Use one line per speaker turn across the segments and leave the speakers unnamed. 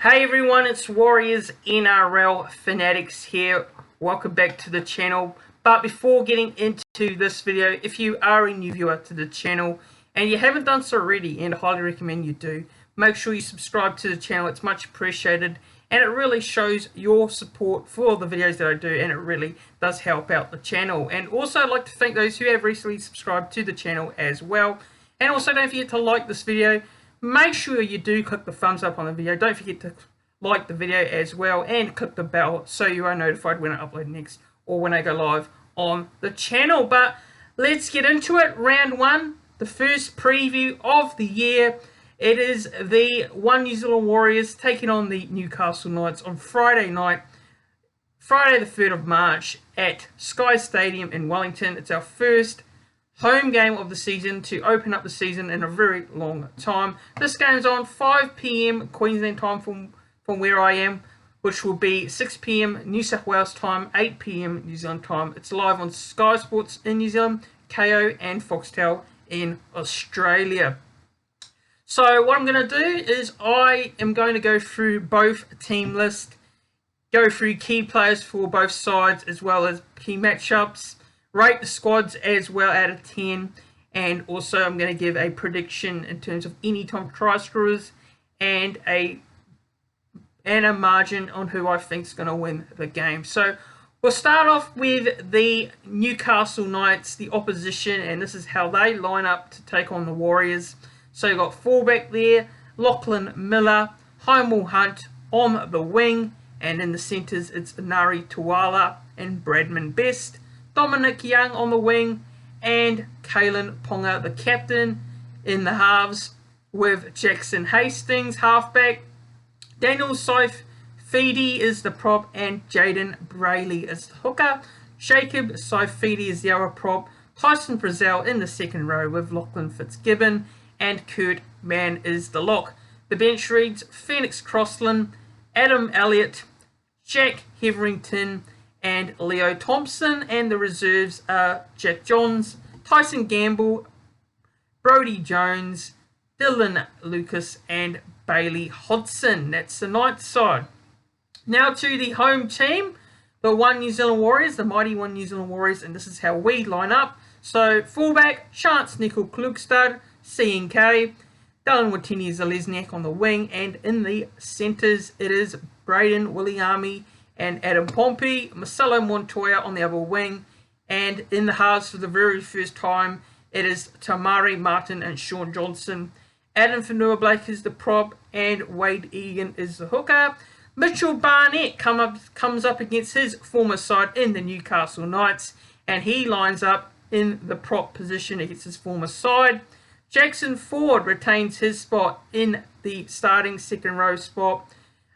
Hey everyone, it's Warriors NRL Fanatics here. Welcome back to the channel. But before getting into this video, if you are a new viewer to the channel and you haven't done so already, and I highly recommend you do, make sure you subscribe to the channel. It's much appreciated and it really shows your support for the videos that I do, and it really does help out the channel. And also I'd like to thank those who have recently subscribed to the channel as well. And also don't forget to like this video. Make sure you do click the thumbs up on the video. Don't forget to like the video as well and click the bell so you are notified when I upload next or when I go live on the channel. But let's get into it. Round one, the first preview of the year. It is the New Zealand Warriors taking on the Newcastle Knights on Friday night, Friday the 3rd of March at Sky Stadium in Wellington. It's our first home game of the season to open up the season in a very long time. This game's on 5 p.m. Queensland time from where I am, which will be 6 p.m. New South Wales time, 8 p.m. New Zealand time. It's live on Sky Sports in New Zealand, KO and Foxtel in Australia. So what I'm going to do is I am going to go through both team lists, go through key players for both sides as well as key matchups, rate the squads as well out of 10, and also I'm going to give a prediction in terms of anytime try scorers and a margin on who I think is going to win the game. So we'll start off with the Newcastle Knights, the opposition, and this is how they line up to take on the Warriors. So you've got fullback there, Lachlan Miller, Hymel Hunt on the wing, and in the centres it's Nari Tuala and Bradman Best. Dominic Young on the wing, and Kalen Ponga, the captain, in the halves, with Jackson Hastings, halfback. Daniel Saifidi is the prop, and Jaden Brayley is the hooker. Jacob Saifidi is the other prop. Tyson Frizzell in the second row with Lachlan Fitzgibbon, and Kurt Mann is the lock. The bench reads Phoenix Crossland, Adam Elliott, Jack Hetherington, and Leo Thompson, and the reserves are Jack Johns, Tyson Gamble, Brodie Jones, Dylan Lucas, and Bailey Hodson. That's the Knights side. Now to the home team, the New Zealand Warriors, the mighty New Zealand Warriors, and this is how we line up. So fullback, Chance Nickel Klugstad, CNK, Dylan Watini-Zalesniak on the wing, and in the centres it is Braden Williami and Adam Pompey, Marcelo Montoya on the other wing, and in the halves for the very first time it is Tamari Martin and Sean Johnson. Adam Fanua-Blake is the prop, and Wade Egan is the hooker. Mitchell Barnett comes up against his former side in the Newcastle Knights, and he lines up in the prop position against his former side. Jackson Ford retains his spot in the starting second row spot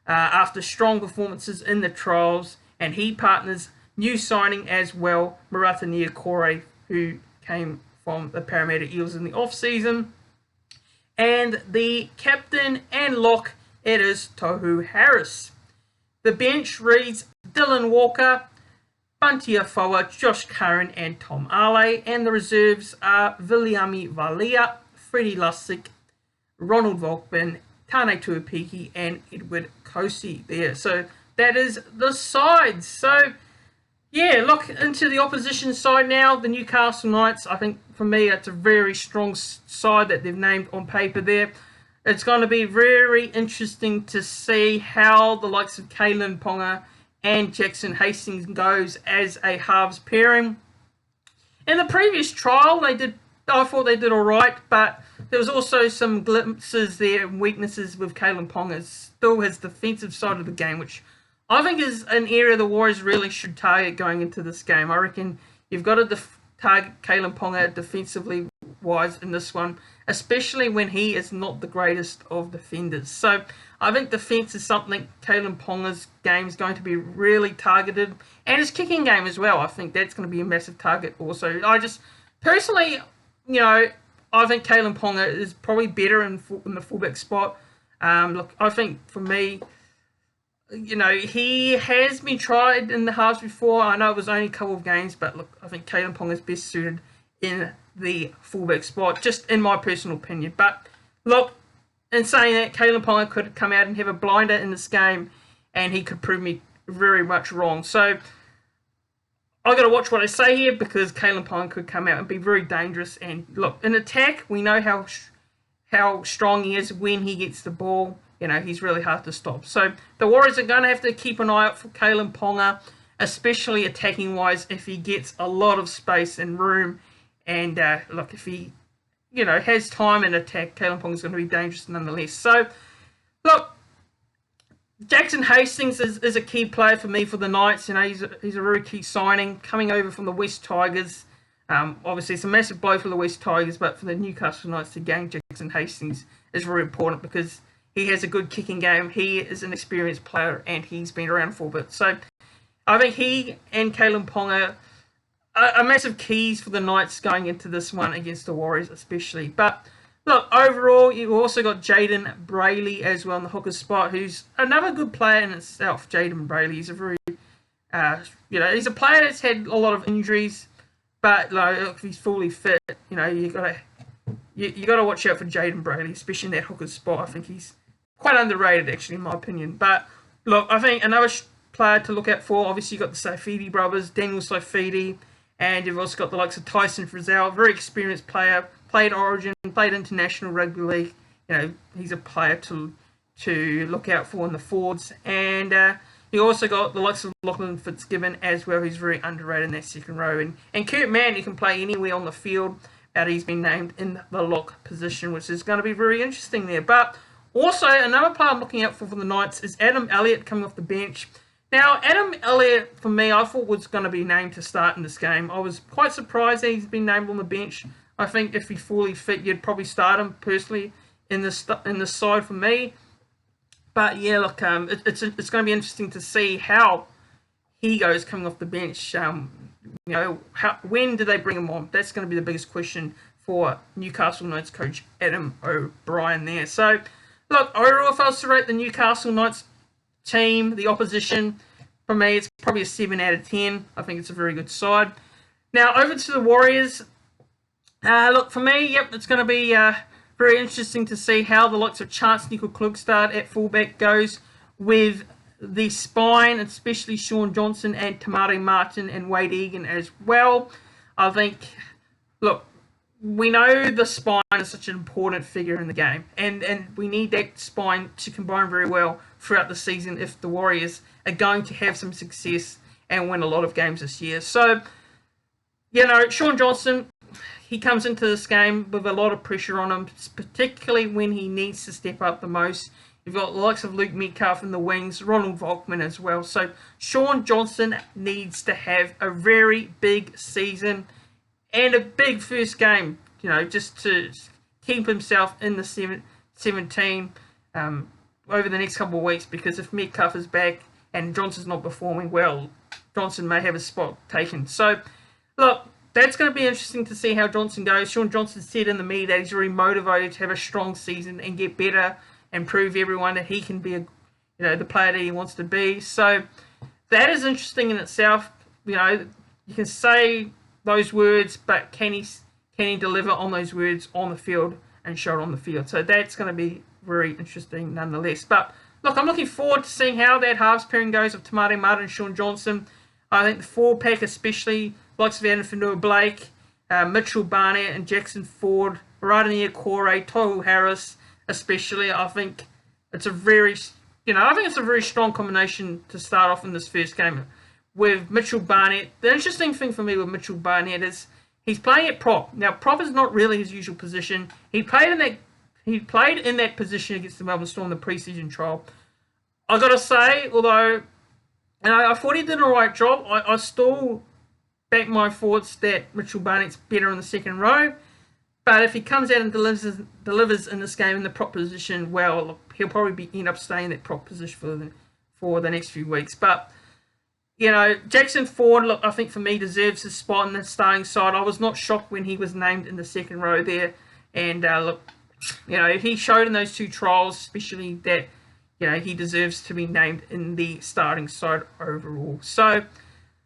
after strong performances in the trials, and he partners new signing as well, Marata Niokore, who came from the Parramatta Eels in the off-season. And the captain and lock, it is Tohu Harris. The bench reads Dylan Walker, Bunty Afoa, Josh Curran, and Tom Ale, and the reserves are Viliami Valia, Freddie Lussick, Ronald Volkman, Tane Tuapiki, and Edward Kosi there. So that is the sides. So yeah, look into the opposition side now, the Newcastle Knights. I think for me it's a very strong side that they've named on paper there. It's going to be very interesting to see how the likes of Kalen Ponga and Jackson Hastings goes as a halves pairing. In the previous trial, I thought they did all right, but there was also some glimpses there and weaknesses with Kalen Ponga. Still his defensive side of the game, which I think is an area the Warriors really should target going into this game. I reckon you've got to target Kalen Ponga defensively wise in this one, especially when he is not the greatest of defenders. So I think defense is something Kalen Ponga's game is going to be really targeted, and his kicking game as well. I think that's going to be a massive target also. I just personally, I think Kalen Ponga is probably better in the fullback spot. Look, I think for me, he has been tried in the halves before. I know it was only a couple of games, but look, I think Kalen Ponga is best suited in the fullback spot, just in my personal opinion. But look, in saying that, Kalen Ponga could come out and have a blinder in this game, and he could prove me very much wrong. So I've got to watch what I say here, because Kalen Ponga could come out and be very dangerous. And look, in attack, we know how strong he is when he gets the ball. You know, he's really hard to stop. So the Warriors are going to have to keep an eye out for Kalen Ponga, especially attacking-wise, if he gets a lot of space and room. And look, if he, has time in attack, Kalen Ponga is going to be dangerous nonetheless. So, look, Jackson Hastings is a key player for me for the Knights. He's a very key signing, coming over from the West Tigers. Obviously, it's a massive blow for the West Tigers, but for the Newcastle Knights to gain Jackson Hastings is very important, because he has a good kicking game. He is an experienced player, and he's been around for a bit. So I think he and Kalen Ponga are massive keys for the Knights going into this one against the Warriors especially. But look, overall, you've also got Jaden Brayley as well in the hooker spot, who's another good player in itself. Jaden Brayley is a very, he's a player that's had a lot of injuries, but if he's fully fit, you got to watch out for Jaden Brayley, especially in that hooker spot. I think he's quite underrated, actually, in my opinion. But look, I think another player to look out for, obviously, you've got the Saifidi brothers, Daniel Saifidi, and you've also got the likes of Tyson Frizzell, very experienced player, played Origin, played International Rugby League. He's a player to look out for in the forwards. And you also got the likes of Lachlan Fitzgibbon as well, who's very underrated in that second row. And Kurt Mann, who can play anywhere on the field, but he's been named in the lock position, which is going to be very interesting there. But also, another player I'm looking out for the Knights is Adam Elliott coming off the bench. Now, Adam Elliott, for me, I thought was going to be named to start in this game. I was quite surprised that he's been named on the bench. I think if he's fully fit, you'd probably start him personally in this side for me. But yeah, look, it's going to be interesting to see how he goes coming off the bench. When do they bring him on? That's going to be the biggest question for Newcastle Knights coach Adam O'Brien there. So, look, overall, if I was to rate the Newcastle Knights team, the opposition, for me, it's probably a 7 out of 10. I think it's a very good side. Now, over to the Warriors. Look, for me, it's going to be very interesting to see how the likes of Chance Nickel-Klugstad at fullback goes with the spine, especially Sean Johnson and Tamari Martin and Wade Egan as well. I think, look, we know the spine is such an important figure in the game, and we need that spine to combine very well throughout the season if the Warriors are going to have some success and win a lot of games this year. So, Sean Johnson, he comes into this game with a lot of pressure on him, particularly when he needs to step up the most. You've got the likes of Luke Metcalf in the wings, Ronald Volkman as well. So Sean Johnson needs to have a very big season and a big first game, just to keep himself in the 17 over the next couple of weeks, because if Metcalf is back and Johnson's not performing well, Johnson may have a spot taken. So, look, that's going to be interesting to see how Johnson goes. Sean Johnson said in the media that he's very motivated to have a strong season and get better and prove everyone that he can be the player that he wants to be. So that is interesting in itself. You can say those words, but can he deliver on those words on the field and show it on the field? So that's going to be very interesting nonetheless. But look, I'm looking forward to seeing how that halves pairing goes of Tamari Martin and Sean Johnson. I think the 4-pack, especially likes of Anfanua Blake, Mitchell Barnett and Jackson Ford, Radamir Corey, Tohu Harris, especially. I think it's a very strong combination to start off in this first game with Mitchell Barnett. The interesting thing for me with Mitchell Barnett is he's playing at prop. Now, prop is not really his usual position. He played in that position against the Melbourne Storm in the preseason trial. I got to say, although I thought he did an alright job, I still back my thoughts that Mitchell Barnett's better in the second row. But if he comes out and delivers in this game in the prop position, well, he'll probably end up staying in that prop position for the next few weeks. But, Jackson Ford, look, I think for me deserves his spot in the starting side. I was not shocked when he was named in the second row there. And, look, he showed in those two trials, especially that, he deserves to be named in the starting side overall. So,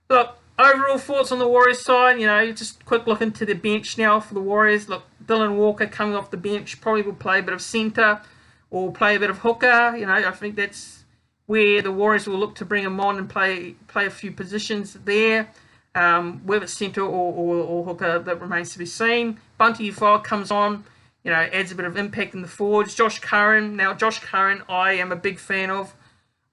look, overall thoughts on the Warriors side, just a quick look into the bench now for the Warriors. Look, Dylan Walker coming off the bench, probably will play a bit of centre. or play a bit of hooker. I think that's where the Warriors will look to bring him on and play a few positions there. Whether it's centre or hooker, that remains to be seen. Bunty Ufo comes on, adds a bit of impact in the forwards. Josh Curran. Now, Josh Curran, I am a big fan of.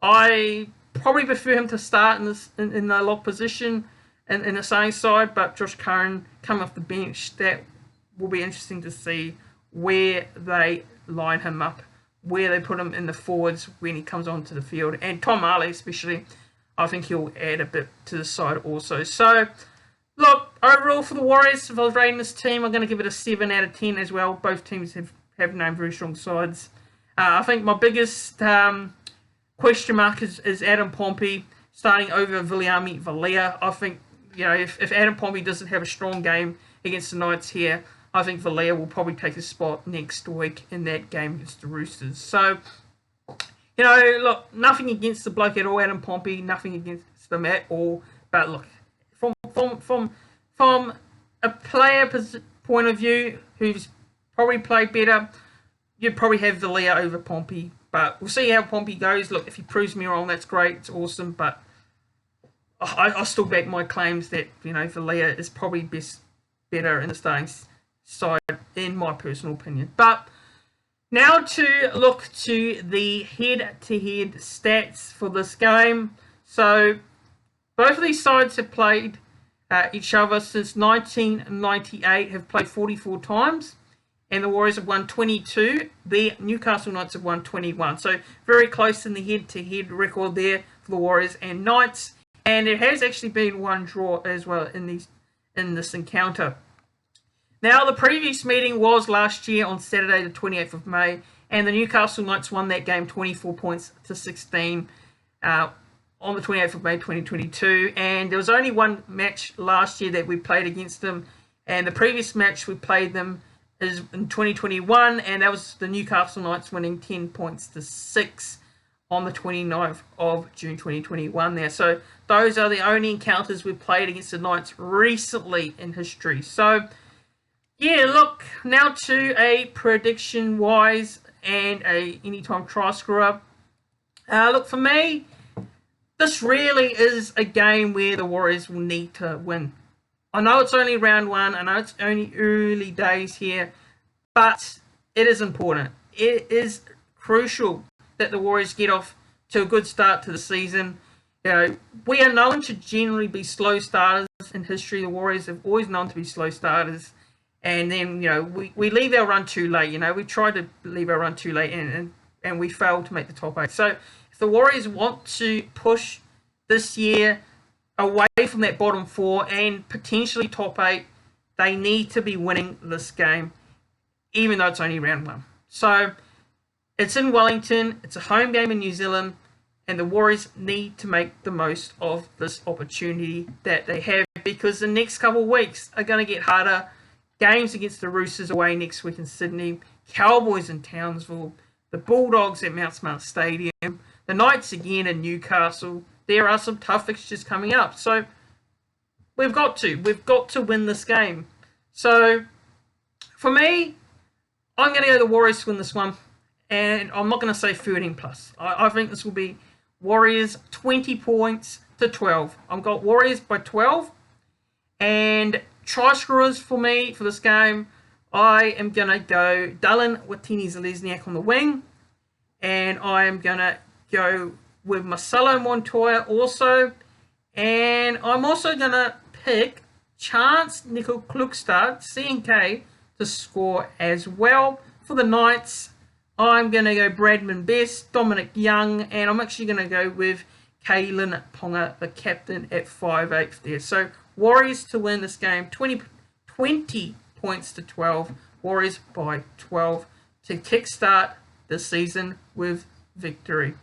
I probably prefer him to start in the lock position in the same side, but Josh Curran coming off the bench, that will be interesting to see where they line him up, where they put him in the forwards when he comes onto the field. And Tom Arley especially, I think he'll add a bit to the side also. So, look, overall for the Warriors, if I was rating this team, I'm going to give it a 7 out of 10 as well. Both teams have named very strong sides. I think my biggest question mark is Adam Pompey starting over Viliami Valia. I think, if Adam Pompey doesn't have a strong game against the Knights here, I think Valia will probably take his spot next week in that game against the Roosters. So, look, nothing against the bloke at all, Adam Pompey, nothing against them at all. But look, from a player point of view, who's probably played better, you'd probably have Valia over Pompey. But we'll see how Pompey goes. Look, if he proves me wrong, that's great. It's awesome. But I still back my claims that, Valia is probably better in the starting side, in my personal opinion. But now to look to the head-to-head stats for this game. So both of these sides have played each other since 1998, have played 44 times, and the Warriors have won 22. The Newcastle Knights have won 21. So very close in the head-to-head record there for the Warriors and Knights. And there has actually been one draw as well in this encounter. Now, the previous meeting was last year on Saturday, the 28th of May, and the Newcastle Knights won that game 24 points to 16 on the 28th of May 2022. And there was only one match last year that we played against them, and the previous match we played them is in 2021, and that was the Newcastle Knights winning 10 points to 6 on the 29th of June 2021 there. So those are the only encounters we've played against the Knights recently in history. So, yeah, look, now to a prediction-wise and a anytime try scorer. Look, for me, this really is a game where the Warriors will need to win. I know it's only round one. I know it's only early days here, but it is important. It is crucial that the Warriors get off to a good start to the season. We are known to generally be slow starters in history. The Warriors have always known to be slow starters. And then, we leave our run too late. We try to leave our run too late and we fail to make the top 8. So if the Warriors want to push this year away from that bottom 4 and potentially top 8, they need to be winning this game, even though it's only round 1. So it's in Wellington. It's a home game in New Zealand. And the Warriors need to make the most of this opportunity that they have, because the next couple of weeks are going to get harder. Games against the Roosters away next week in Sydney, Cowboys in Townsville, the Bulldogs at Mount Smart Stadium, the Knights again in Newcastle. There are some tough fixtures coming up. So we've got to win this game. So for me, I'm going to go the Warriors to win this one. And I'm not going to say 13 plus. I think this will be Warriors 20 points to 12. I've got Warriors by 12. And try scorers for me for this game, I am going to go Dylan Watini-Zalesniak on the wing. And I am going to go with Marcelo Montoya also. And I'm also going to pick Chance Nickel-Klukstad, CNK, to score as well. For the Knights, I'm going to go Bradman Best, Dominic Young, and I'm actually going to go with Kalen Ponga, the captain, at 5'8" there. So Warriors to win this game, 20 points to 12. Warriors by 12 to kickstart the season with victory.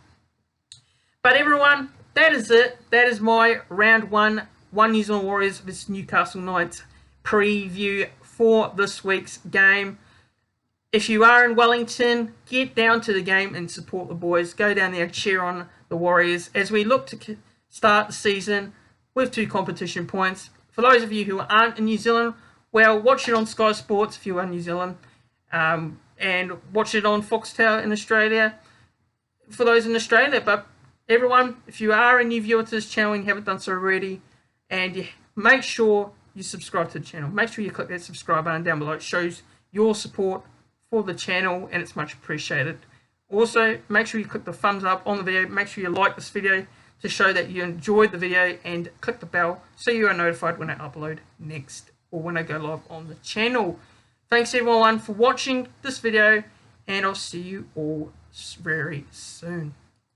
But everyone, that is it. That is my round 1 New Zealand Warriors vs Newcastle Knights preview for this week's game. If you are in Wellington, get down to the game and support the boys. Go down there and cheer on the Warriors as we look to start the season with 2 competition points. For those of you who aren't in New Zealand, well, watch it on Sky Sports if you are in New Zealand. And and watch it on Foxtel in Australia for those in Australia. But everyone, if you are a new viewer to this channel and you haven't done so already, and you make sure you subscribe to the channel. Make sure you click that subscribe button down below. It shows your support for the channel and it's much appreciated. Also, make sure you click the thumbs up on the video. Make sure you like this video to show that you enjoyed the video, and click the bell so you are notified when I upload next or when I go live on the channel. Thanks everyone for watching this video, and I'll see you all very soon.